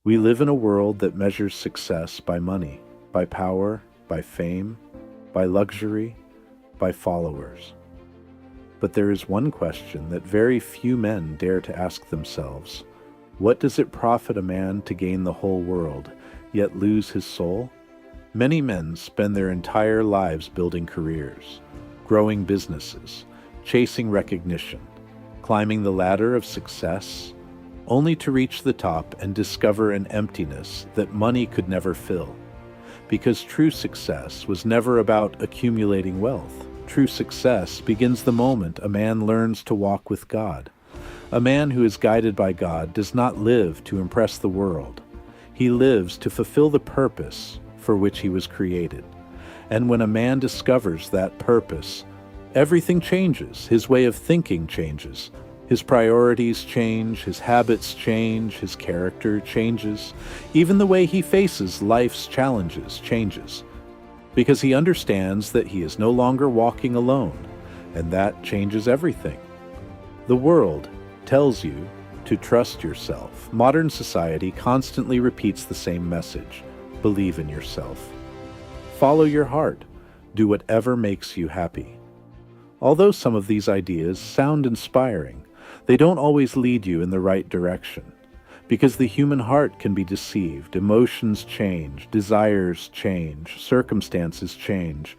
We live in a world that measures success by money, by power, by fame, by luxury, by followers. But there is one question that very few men dare to ask themselves. What does it profit a man to gain the whole world, yet lose his soul? Many men spend their entire lives building careers, growing businesses, chasing recognition, climbing the ladder of success, only to reach the top and discover an emptiness that money could never fill. Because true success was never about accumulating wealth. True success begins the moment a man learns to walk with God. A man who is guided by God does not live to impress the world. He lives to fulfill the purpose for which he was created. And when a man discovers that purpose, everything changes. His way of thinking changes. His priorities change, his habits change, his character changes. Even the way he faces life's challenges changes. Because he understands that he is no longer walking alone, and that changes everything. The world tells you to trust yourself. Modern society constantly repeats the same message. Believe in yourself. Follow your heart. Do whatever makes you happy. Although some of these ideas sound inspiring, they don't always lead you in the right direction. Because the human heart can be deceived, emotions change, desires change, circumstances change,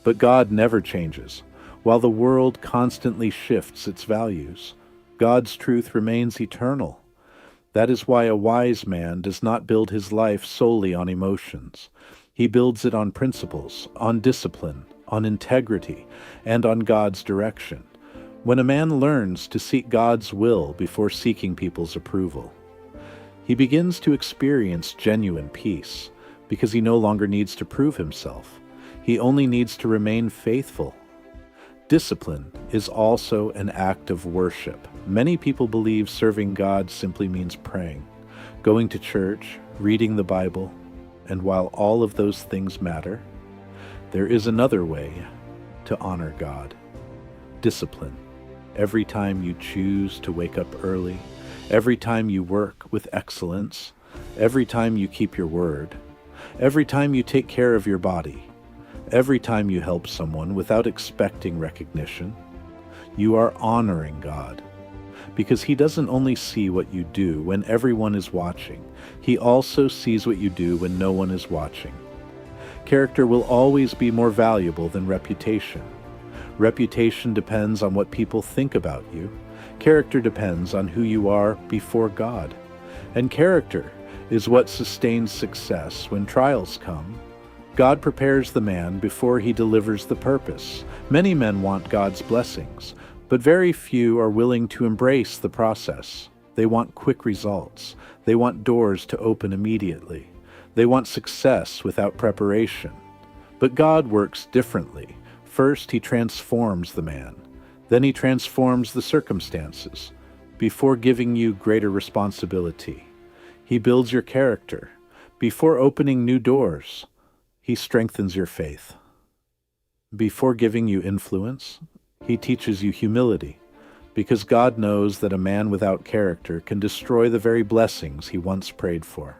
but God never changes. While the world constantly shifts its values, God's truth remains eternal. That is why a wise man does not build his life solely on emotions. He builds it on principles, on discipline, on integrity, and on God's direction. When a man learns to seek God's will before seeking people's approval, he begins to experience genuine peace because he no longer needs to prove himself. He only needs to remain faithful. Discipline is also an act of worship. Many people believe serving God simply means praying, going to church, reading the Bible, and while all of those things matter, there is another way to honor God. Discipline. Every time you choose to wake up early, every time you work with excellence, every time you keep your word, every time you take care of your body, every time you help someone without expecting recognition, you are honoring God. Because He doesn't only see what you do when everyone is watching, He also sees what you do when no one is watching. Character will always be more valuable than reputation. Reputation depends on what people think about you. Character depends on who you are before God. And character is what sustains success when trials come. God prepares the man before He delivers the purpose. Many men want God's blessings, but very few are willing to embrace the process. They want quick results. They want doors to open immediately. They want success without preparation. But God works differently. First, He transforms the man. Then He transforms the circumstances. Before giving you greater responsibility, He builds your character. Before opening new doors, He strengthens your faith. Before giving you influence, He teaches you humility, because God knows that a man without character can destroy the very blessings he once prayed for.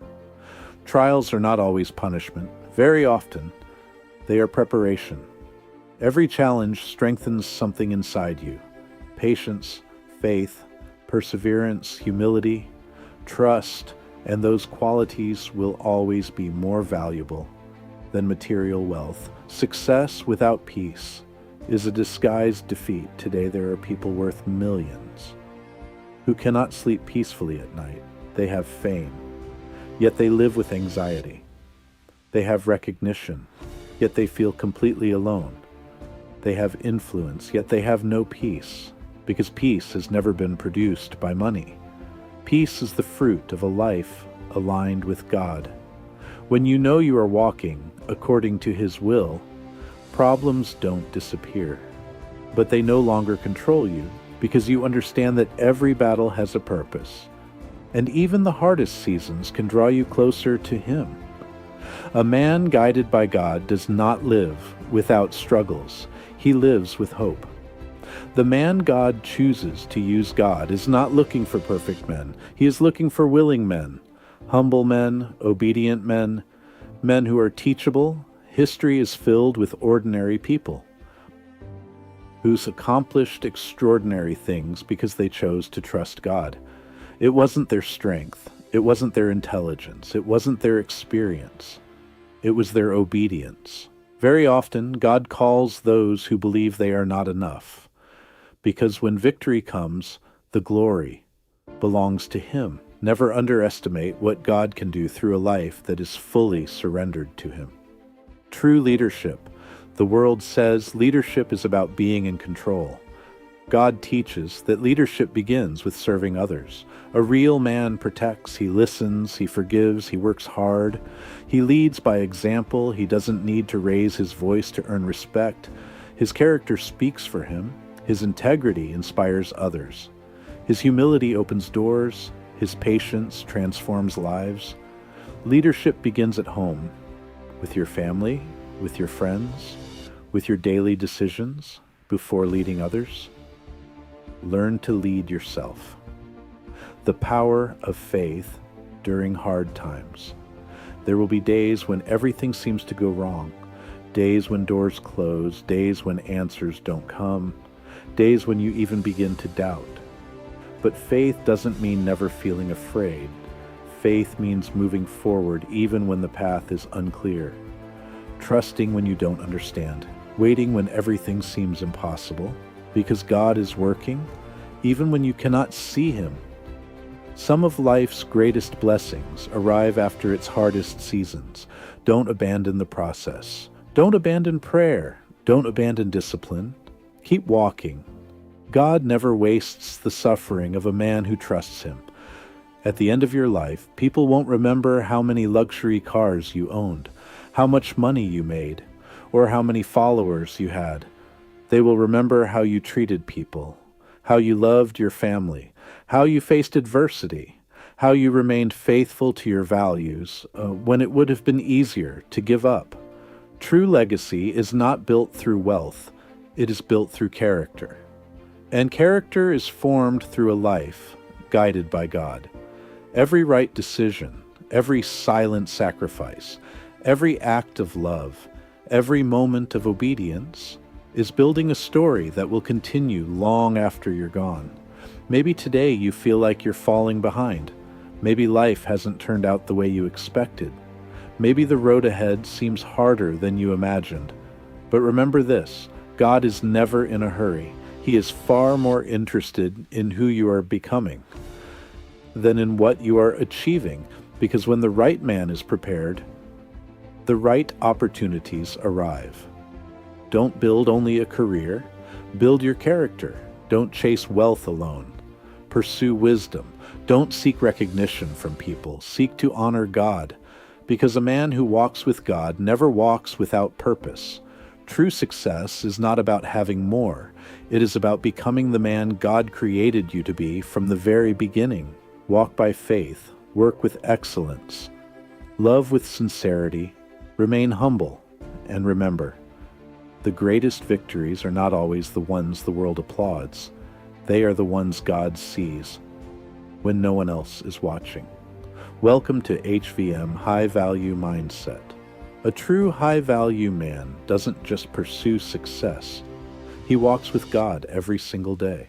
Trials are not always punishment. Very often, they are preparation. Every challenge strengthens something inside you: patience, faith, perseverance, humility, trust, and those qualities will always be more valuable than material wealth. Success without peace is a disguised defeat. Today there are people worth millions who cannot sleep peacefully at night. They have fame, yet they live with anxiety. They have recognition, yet they feel completely alone. They have influence, yet they have no peace, because peace has never been produced by money. Peace is the fruit of a life aligned with God. When you know you are walking according to His will, problems don't disappear, but they no longer control you, because you understand that every battle has a purpose, and even the hardest seasons can draw you closer to Him. A man guided by God does not live without struggles. He lives with hope. The man God chooses to use God is not looking for perfect men. He is looking for willing men, Humble men, obedient men, men who are teachable. History is filled with ordinary people who's accomplished extraordinary things because they chose to trust God. It wasn't their strength, it wasn't their intelligence, it wasn't their experience, it was their obedience. Very often, God calls those who believe they are not enough, because when victory comes, the glory belongs to Him. Never underestimate what God can do through a life that is fully surrendered to Him. True leadership. The world says leadership is about being in control. God teaches that leadership begins with serving others. A real man protects, he listens, he forgives, he works hard. He leads by example. He doesn't need to raise his voice to earn respect. His character speaks for him. His integrity inspires others. His humility opens doors. His patience transforms lives. Leadership begins at home, with your family, with your friends, with your daily decisions before leading others. Learn to lead yourself. The power of faith during hard times. There will be days when everything seems to go wrong, days when doors close, days when answers don't come, days when you even begin to doubt. But faith doesn't mean never feeling afraid. Faith means moving forward even when the path is unclear, trusting when you don't understand, waiting when everything seems impossible, because God is working even when you cannot see Him. Some of life's greatest blessings arrive after its hardest seasons. Don't abandon the process. Don't abandon prayer. Don't abandon discipline. Keep walking. God never wastes the suffering of a man who trusts Him. At the end of your life, people won't remember how many luxury cars you owned, how much money you made, or how many followers you had. They will remember how you treated people, how you loved your family, how you faced adversity, how you remained faithful to your values when it would have been easier to give up. True legacy is not built through wealth, it is built through character. And character is formed through a life guided by God. Every right decision, every silent sacrifice, every act of love, every moment of obedience is building a story that will continue long after you're gone. Maybe today you feel like you're falling behind. Maybe life hasn't turned out the way you expected. Maybe the road ahead seems harder than you imagined. But remember this, God is never in a hurry. He is far more interested in who you are becoming than in what you are achieving, because when the right man is prepared, the right opportunities arrive. Don't build only a career, build your character. Don't chase wealth alone. Pursue wisdom. Don't seek recognition from people. Seek to honor God, because a man who walks with God never walks without purpose. True success is not about having more. It is about becoming the man God created you to be from the very beginning. Walk by faith, work with excellence, love with sincerity, remain humble, and remember, the greatest victories are not always the ones the world applauds. They are the ones God sees when no one else is watching. Welcome to HVM High Value Mindset. A true high-value man doesn't just pursue success. He walks with God every single day.